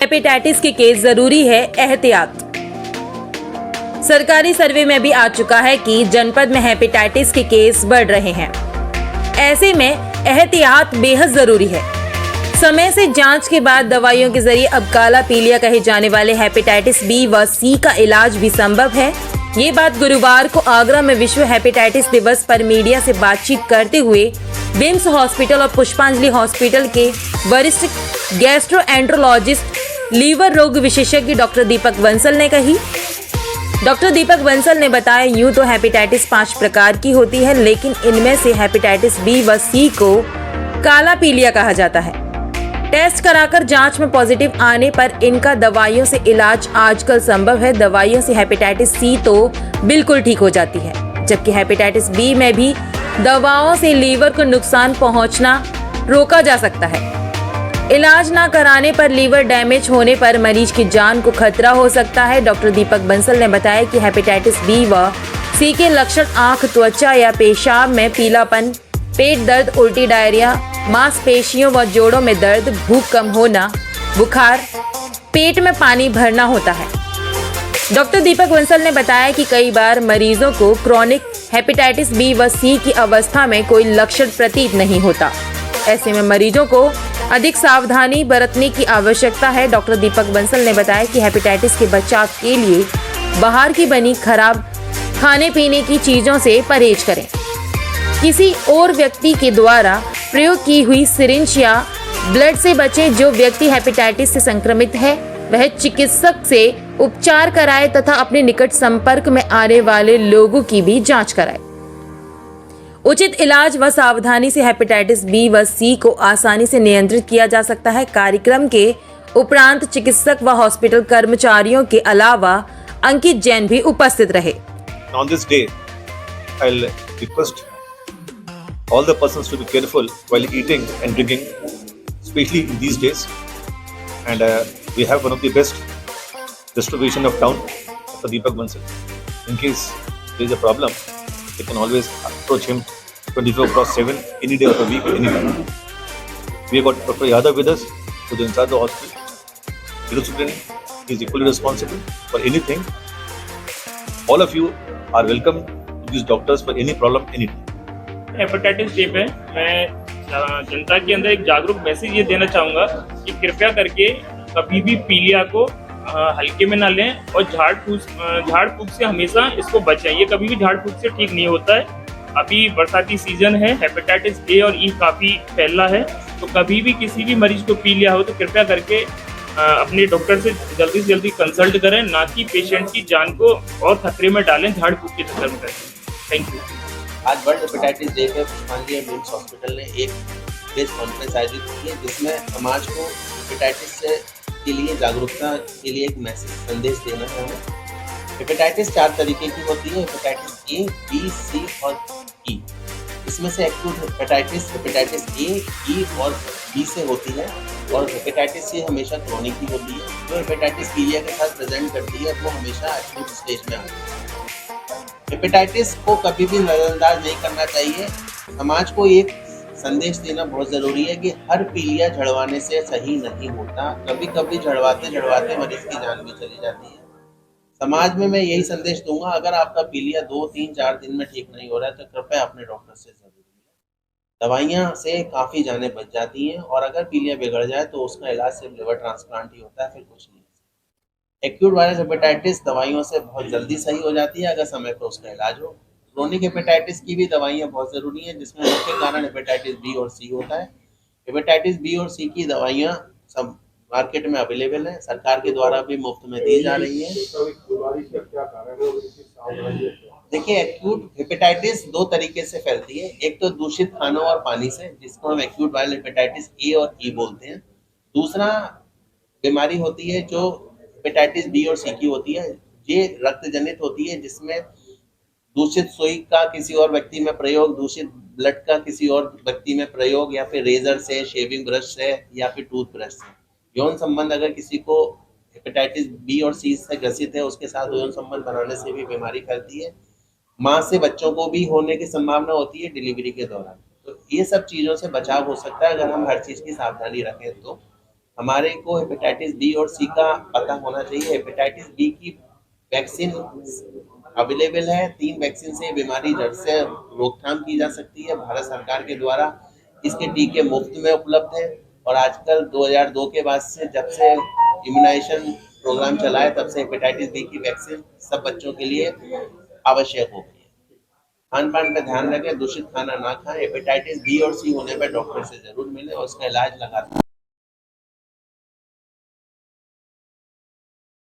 Hepatitis के case जरूरी है एहतियात। सरकारी सर्वे में भी आ चुका है कि जनपद में हेपेटाइटिस के केस बढ़ रहे हैं। ऐसे में एहतियात बेहद जरूरी है। समय से जांच के बाद दवाइयों के जरिए अब काला पीलिया कहे जाने वाले हेपेटाइटिस बी व सी का इलाज भी संभव है। ये बात गुरुवार को आगरा में विश्व हेपेटाइटिस दिवस पर मीडिया से बातचीत करते हुए बिम्स हॉस्पिटल और पुष्पांजलि हॉस्पिटल के वरिष्ठ गैस्ट्रोएंट्रोलॉजिस्ट लीवर रोग विशेषज्ञ डॉक्टर दीपक बंसल ने कही। डॉक्टर दीपक बंसल ने बताया, यूं तो हेपेटाइटिस 5 प्रकार की होती है, लेकिन इनमें से हेपेटाइटिस बी व सी को काला पीलिया कहा जाता है। टेस्ट कराकर जांच में पॉजिटिव आने पर इनका दवाइयों से इलाज आजकल संभव है। दवाइयों से हेपेटाइटिस सी तो बिल्कुल ठीक हो जाती है, जबकि हेपेटाइटिस बी में भी दवाओं से लीवर को नुकसान पहुंचना रोका जा सकता है। इलाज ना कराने पर लीवर डैमेज होने पर मरीज की जान को खतरा हो सकता है। डॉक्टर दीपक बंसल ने बताया कि हेपेटाइटिस बी व सी के लक्षण आंख, त्वचा या पेशाब में पीलापन, पेट दर्द, उल्टी, डायरिया, मांसपेशियों व जोड़ों में दर्द, भूख कम होना, बुखार, पेट में पानी भरना होता है। डॉक्टर दीपक बंसल ने बताया कि कई बार मरीजों को क्रॉनिक हेपेटाइटिस बी व सी की अवस्था में कोई लक्षण प्रतीत नहीं होता। ऐसे में मरीजों को अधिक सावधानी बरतने की आवश्यकता है। डॉक्टर दीपक बंसल ने बताया कि हेपेटाइटिस के बचाव के लिए बाहर की बनी खराब खाने पीने की चीज़ों से परहेज करें। किसी और व्यक्ति के द्वारा प्रयोग की हुई सिरिंज या ब्लड से बचें। जो व्यक्ति हेपेटाइटिस से संक्रमित है वह चिकित्सक से उपचार कराए तथा अपने निकट संपर्क में आने वाले लोगों की भी जांच कराए। उचित इलाज व सावधानी से हेपेटाइटिस बी व सी को आसानी से नियंत्रित किया जा सकता है। कार्यक्रम के उपरांत चिकित्सक व हॉस्पिटल कर्मचारियों के अलावा अंकित जैन भी उपस्थित रहे। On this day, I'll request all the persons to be careful while eating and drinking, especially in these days. And we have one of the best distribution of town, Dr. Deepak Bansal. In case there is a problem, you can always approach him 24/7, any day of the week, anytime. We have got Dr. Yadav with us, who is inside the hospital. He is equally responsible for anything. All of you are welcome to these doctors for any problem, anytime. Hepatitis day पे मैं जनता के अंदर एक जागरूक message ये देना चाहूँगा कि कृपया करके कभी भी पीलिया को हल्के में ना लें और झाड़ फूक से हमेशा इसको बचें। ये कभी भी झाड़ फूक से ठीक नहीं होता है। अभी बरसाती सीजन है, हेपेटाइटिस ए और ई काफ़ी फैला है, तो कभी भी किसी भी मरीज को पीलिया हो तो कृपया करके अपने डॉक्टर से जल्दी कंसल्ट करें, ना कि पेशेंट की जान को और खतरे में डालें झाड़ फूक के चक्कर में करें। Thank you. आज वर्ल्ड हेपेटाइटिस डे पे पुष्पांजलि बिम्स हॉस्पिटल ने एक प्रेस कॉन्फ्रेंस आयोजित की है, जिसमें समाज को हेपेटाइटिस के लिए जागरूकता के लिए एक मैसेज संदेश देना है हमें। हेपेटाइटिस 4 तरीके की होती है, हेपेटाइटिस ए, बी, सी और ई। इसमें से एक्यूट हेपेटाइटिस ए, ई और बी से होती है, और हेपेटाइटिस सी हमेशा क्रॉनिक की होती है। जो हेपेटाइटिस पीलिया के साथ प्रेजेंट करती है वो हमेशा एक्यूट स्टेज में आती है। हेपेटाइटिस को कभी भी नजरअंदाज नहीं करना चाहिए। समाज को एक संदेश देना बहुत ज़रूरी है कि हर पीलिया झड़वाने से सही नहीं होता। कभी कभी झड़वाते मरीज की जान भी चली जाती है। समाज में मैं यही संदेश दूंगा, अगर आपका पीलिया 2, 3, 4 दिन में ठीक नहीं हो रहा है तो कृपया अपने डॉक्टर से जरूर मिलें। दवाइयाँ से काफ़ी जानें बच जाती हैं, और अगर पीलिया बिगड़ जाए तो उसका इलाज सिर्फ लिवर ट्रांसप्लांट ही होता है, फिर कुछ नहीं। एक्यूट वायरल हेपेटाइटिस दवाइयों से बहुत जल्दी सही हो जाती है अगर समय पर उसका इलाज हो। क्रोनिक हेपेटाइटिस की भी दवाइयाँ बहुत ज़रूरी हैं, जिसमें मुख्य कारण हेपेटाइटिस बी और सी होता है। हेपेटाइटिस बी और सी की दवाइयाँ सब मार्केट में अवेलेबल हैं, सरकार के द्वारा भी मुफ्त में दी जा रही हैं। देखिए, एक्यूट हेपेटाइटिस 2 तरीके से फैलती है। एक तो दूषित खानों और पानी से, जिसको हम एक्यूट वायरल हेपेटाइटिस ए और ई बोलते हैं। दूसरा बीमारी होती है जो हेपेटाइटिस बी और सी की होती है। ये रक्त जनित होती है, जिसमें दूषित सुई का किसी और व्यक्ति में प्रयोग, दूषित ब्लड का किसी और व्यक्ति में प्रयोग, या फिर रेजर से, शेविंग ब्रश से, या फिर टूथब्रश से। यौन संबंध अगर किसी को हेपेटाइटिस बी और सी से ग्रसित है, उसके साथ यौन संबंध बनाने से भी बीमारी फैलती है। माँ से बच्चों को भी होने की संभावना होती है डिलीवरी के दौरान। तो ये सब चीज़ों से बचाव हो सकता है अगर हम हर चीज़ की सावधानी रखें तो। हमारे को हेपेटाइटिस बी और सी का पता होना चाहिए। हेपेटाइटिस बी की वैक्सीन अवेलेबल है। 3 वैक्सीन से बीमारी जड़ से रोकथाम की जा सकती है। भारत सरकार के द्वारा इसके टीके मुफ्त में उपलब्ध है और आजकल 2002 के बाद से जब से इम्यूनाइजेशन प्रोग्राम चला है तब से हेपेटाइटिस बी की वैक्सीन सब बच्चों के लिए आवश्यक हो गई है। खान पान पे ध्यान रखें, दूषित खाना ना खाएं। हेपेटाइटिस बी और सी होने पर डॉक्टर से जरूर मिलें और उसका इलाज लगातार